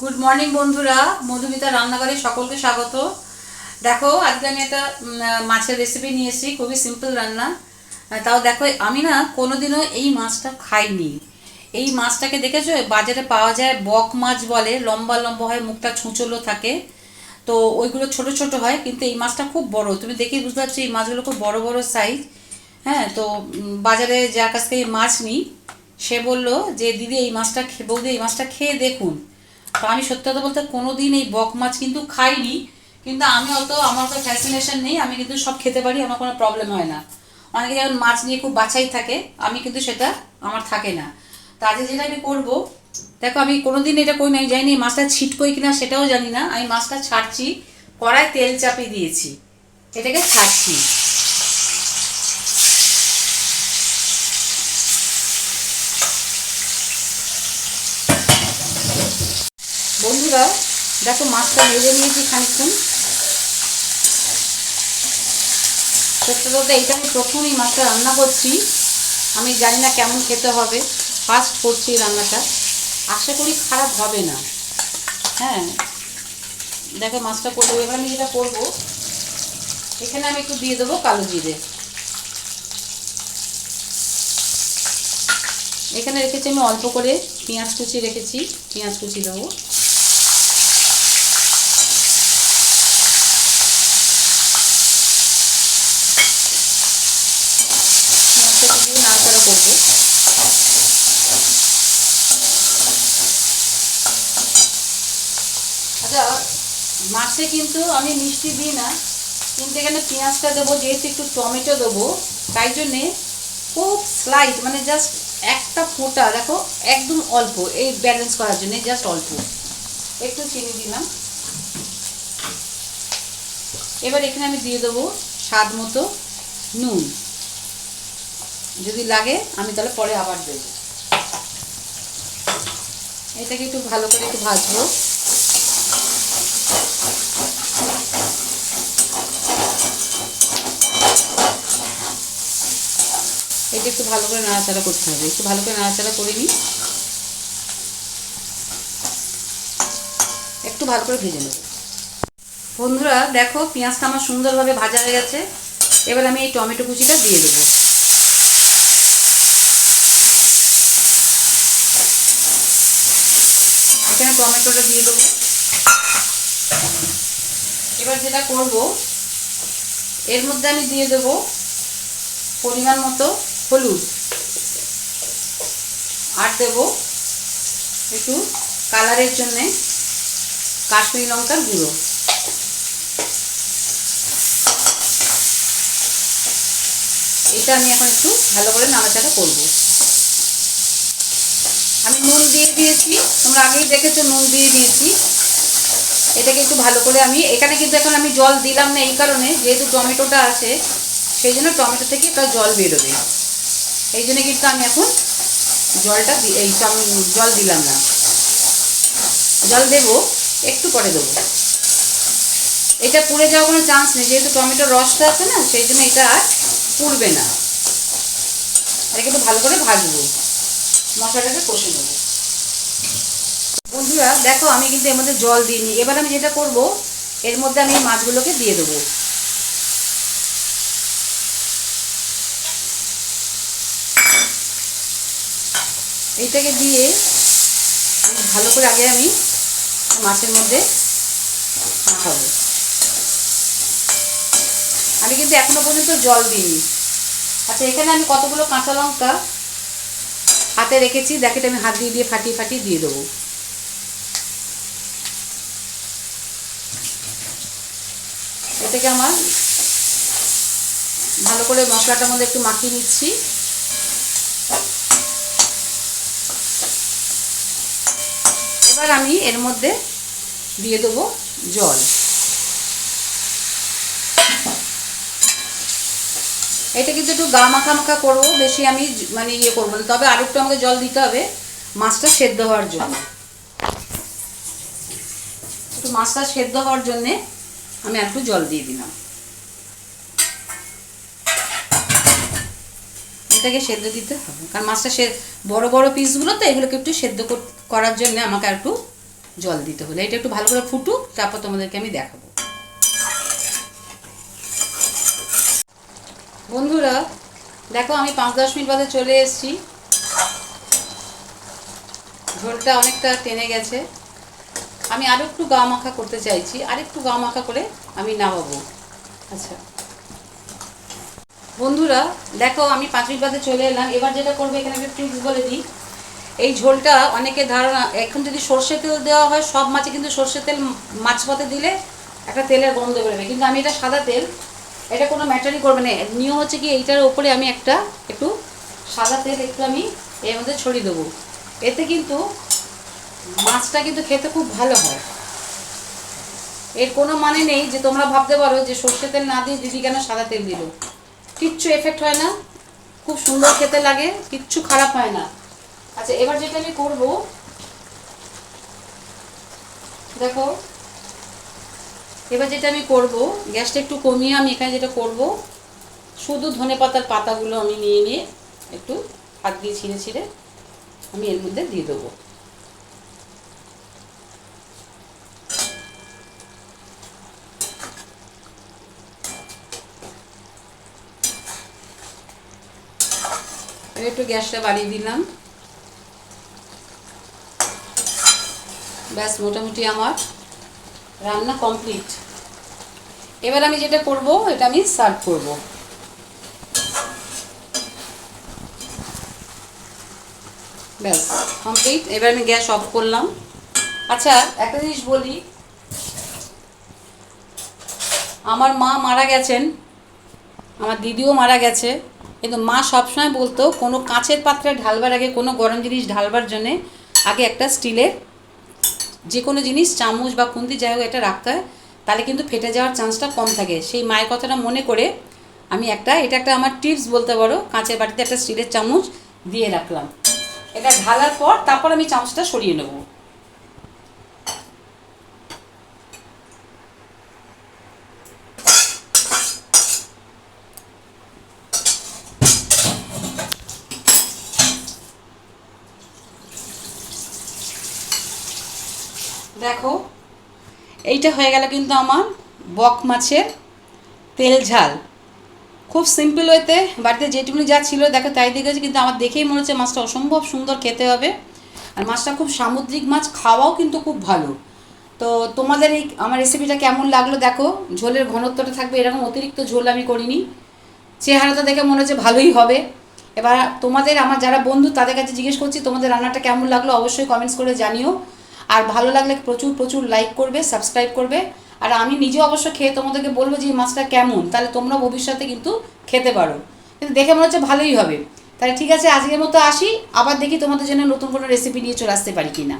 Good morning বন্ধুরা, মধুমিতা রান্নাঘরে সকলকে স্বাগত। দেখো, আজকে আমি একটা মাছের রেসিপি নিয়ে এসেছি, খুবই সিম্পল রান্না। তাও দেখো, আমি না কোনোদিনও এই মাছটা খাইনি। এই মাছটাকে দেখেছো, বাজারে পাওয়া যায়, বক মাছ বলে, লম্বা লম্বা হয়, মুখটা ছুঁচলো থাকে। তো ওইগুলো ছোট ছোট হয়, কিন্তু এই মাছটা খুব বড়। তুমি দেখেই বুঝতে পারছো এই মাছগুলো খুব বড় বড় সাইজ। হ্যাঁ, তো বাজারে যার কাছ থেকে মাছ নিই, সে বলল যে দিদি এই মাছটা বৌদি এই মাছটা খেয়ে দেখুন। তো আমি সত্যি কথা বলতে কোনোদিন এই বক মাছ কিন্তু খাইনি। কিন্তু আমি আমার তো ফ্যাসিনেশন নেই, আমি কিন্তু সব খেতে পারি, আমার কোনো প্রবলেম হয় না। অনেকে যেমন মাছ নিয়ে খুব বাছাই থাকে, আমি কিন্তু সেটা আমার থাকে না। তো আজকে যেটা আমি করবো, দেখো আমি কোনোদিন এটা করি না, আমি জানি মাছটা ছিটকই কিনা সেটাও জানি না। আমি মাছটা ছাড়ছি, কড়ায় তেল চাপিয়ে দিয়েছি, এটাকে ছাড়ছি। বন্ধুরা দেখো, মাছটা ভেজে নিয়েছি খানিকক্ষণ। সত্যি বলতে এইটা আমি প্রথমই মাছটা রান্না করছি, আমি জানি না কেমন খেতে হবে, ফার্স্ট করছি রান্নাটা, আশা করি খারাপ হবে না। হ্যাঁ, দেখো মাছটা করবো। এবার আমি যেটা করবো, এখানে আমি একটু দিয়ে দেবো কালো জিরে। এখানে রেখেছি আমি অল্প করে পেঁয়াজ কুচি রেখেছি, পেঁয়াজ কুচি দেবো। পেঁয়াজটা দিয়ে নাড়াচাড়া করবো। আচ্ছা, মাছে কিন্তু আমি মিষ্টি দিই না, কিন্তু এখানে পেঁয়াজটা দেবো, যেহেতু একটু টমেটো দেবো, তাই জন্যে খুব স্লাইট, মানে জাস্ট একটা ফোঁটা, দেখো একদম অল্প, এই ব্যালেন্স করার জন্য জাস্ট অল্প একটু চিনি দিলাম। এবার এখানে আমি দিয়ে দেবো স্বাদ মতো নুন, যদি লাগে আমি তাহলে পরে আবার দেবো। এটাকে একটু ভালো করে একটু ভাজবো। এটা একটু ভালো করে নাড়াচাড়া করতে হবে, একটু ভালো করে নাড়াচাড়া করে নিই, একটু ভালো করে ভেজে নেব। বন্ধুরা দেখো, পেঁয়াজটা আমার সুন্দরভাবে ভাজা হয়ে গেছে। এবার আমি এই টমেটো কুচিটা দিয়ে দেবো। এখানে টমেটোটা দিয়ে দেবো। এবার যেটা করব, এর মধ্যে আমি দিয়ে দেবো পরিমাণ মতো হলুদ, আর দেবো একটু কালারের জন্যে কাশ্মীরি লঙ্কার গুঁড়ো। এটা আমি এখন একটু ভালো করে নাড়াচাড়া করব। আমি নুন দিয়ে দিয়েছি, তোমরা আগেই দেখেছো নুন দিয়ে দিয়েছি। এটাকে একটু ভালো করে আমি, এখানে কিন্তু এখন আমি জল দিলাম না, এই কারণে যেহেতু টমেটোটা আছে, সেই জন্য টমেটো থেকে একটা জল বেরোবে, এই জন্য কিন্তু আমি এখন জলটা জল দিলাম না। জল দেবো, একটু পরে দেবো। এটা পুড়ে যাওয়ার কোনো চান্স নেই, যেহেতু টমেটোর রসটা আছে না, সেই জন্য এটা আর পুড়বে না। এটাকে একটু ভালো করে ভাজবো, মশলাটাকে কষে নেবো। বন্ধুরা দেখো, আমি কিন্তু এর মধ্যে জল দিইনি। এবার আমি যেটা করব, এর মধ্যে আমি মাছগুলোকে দিয়ে দেবো। এইটাকে দিয়ে ভালো করে আগে আমি মাছের মধ্যে মাখাবো। আমি কিন্তু এখনো পর্যন্ত জল দিইনি। আচ্ছা, এখানে আমি কতগুলো কাঁচা লঙ্কা হাতে রেখেছি, দেখে আমি হাত দিয়ে দিয়ে ফাটিয়ে ফাটিয়ে দিয়ে দেবো। এটাকে আমার ভালো করে মশলাটার মধ্যে একটু মাখিয়ে নিচ্ছি। এবার আমি এর মধ্যে দিয়ে দেবো জল। এটা কিন্তু একটু গা মাখা মাখা করবো, বেশি আমি মানে ইয়ে করবো না, তবে আর একটু আমাকে জল দিতে হবে মাছটা সেদ্ধ হওয়ার জন্য। একটু মাছটা সেদ্ধ হওয়ার জন্যে আমি একটু জল দিয়ে দিলাম। এটাকে সেদ্ধ দিতে হবে, কারণ মাছটা বড় বড় পিসগুলো, তো এগুলোকে একটু সেদ্ধ করার জন্য আমাকে একটু জল দিতে হলে। এটা একটু ভালো করে ফুটুক, তারপর তোমাদেরকে আমি দেখাবো। বন্ধুরা দেখো, আমি 5-10 মিনিট বাদে চলে এসেছি। ঝোলটা অনেকটা টেনে গেছে। আমি আরও একটু গা মাখা করতে চাইছি, আরেকটু গা মাখা করে আমি নামাবো। আচ্ছা বন্ধুরা দেখো, আমি 5 মিনিট বাদে চলে এলাম। এবার যেটা করবো, এখানে একটা টিপস বলে দিই। এই ঝোলটা অনেকের ধারণা, এখন যদি সর্ষে তেল দেওয়া হয় সব মাছে, কিন্তু সর্ষে তেল মাছ ভাতে দিলে একটা তেলের গন্ধ বেরোবে, কিন্তু আমি এটা সাদা তেল, এটা কোনো ম্যাটারই করবে না। নিয়ম হচ্ছে কি, এইটার ওপরে আমি একটু সাদা তেল একটু আমি এর মধ্যে ছড়িয়ে দেবো। এতে কিন্তু মাছটা কিন্তু খেতে খুব ভালো হয়। এর কোনো মানে নেই যে তোমরা ভাবতে পারো যে সর্ষে তেল না দিয়ে দিদি কেন সাদা তেল দিল। কিচ্ছু এফেক্ট হয় না, খুব সুন্দর খেতে লাগে, কিচ্ছু খারাপ হয় না। আচ্ছা এবার যেটা আমি করব, দেখো এবার যেটা আমি করব, গ্যাসটা একটু কমিয়ে আমি এখানে যেটা করব, শুধু ধনেপাতার পাতাগুলো আমি নিয়ে নিয়ে একটু হাত দিয়ে ছিঁড়ে ছিঁড়ে আমি এর মধ্যে দিয়ে দেবো। একটু গ্যাসটা বাড়িয়ে দিলাম। ব্যাস, মোটামুটি আমার রান্না কমপ্লিট। এবার আমি যেটা করব, এটা আমি সার্ভ করব। ব্যাস কমপ্লিট। এবার আমি গ্যাস অফ করলাম। আচ্ছা একটা জিনিস বলি, আমার মা মারা গেছেন, আমার দিদিও মারা গেছে, কিন্তু মা সবসময় বলতো কোনো কাঁচের পাত্রে ঢালবার আগে, কোনো গরম জিনিস ঢালবার জন্যে আগে একটা স্টিলের যে কোনো জিনিস, চামচ বা খুন্তি যাই হোক, এটা রাখতে হয়, তাহলে কিন্তু ফেটে যাওয়ার চান্সটা কম থাকে। সেই মায়ের কথাটা মনে করে আমি এটা একটা আমার টিপস বলতে পারো, কাঁচের বাটিতে একটা স্টিলের চামচ দিয়ে রাখলাম। এটা ঢালার পর তারপর আমি চামচটা সরিয়ে নেব। দেখো এইটা হয়ে গেল কিন্তু আমার বক মাছের তেল ঝাল। খুব সিম্পল ওয়েতে বাড়িতে যেটুকুনি যা ছিল দেখো তাই দেখেছি, কিন্তু আমার দেখেই মনে হচ্ছে মাছটা অসম্ভব সুন্দর খেতে হবে। আর মাছটা খুব সামুদ্রিক মাছ, খাওয়াও কিন্তু খুব ভালো। তো তোমাদের এই আমার রেসিপিটা কেমন লাগলো দেখো। ঝোলের ঘনত্বটা থাকবে এরকম, অতিরিক্ত ঝোল আমি করিনি। চেহারাটা দেখে মনে হচ্ছে ভালোই হবে। এবার তোমাদের, আমার যারা বন্ধু তাদের কাছে জিজ্ঞেস করছি, তোমাদের রান্নাটা কেমন লাগলো অবশ্যই কমেন্টস করে জানিও। আর ভালো লাগলে প্রচুর প্রচুর লাইক করবে, সাবস্ক্রাইব করবে। আর আমি নিজে অবশ্য খেয়ে তোমাদেরকে বলবো যে এই মাছটা কেমন, তাহলে তোমরা ভবিষ্যতে কিন্তু খেতে পারো। কিন্তু দেখে মনে হচ্ছে ভালোই হবে। তাহলে ঠিক আছে, আজকের মতো আসি, আবার দেখি তোমাদের জন্য নতুন কোনো রেসিপি নিয়ে চলে আসতে পারি কি না।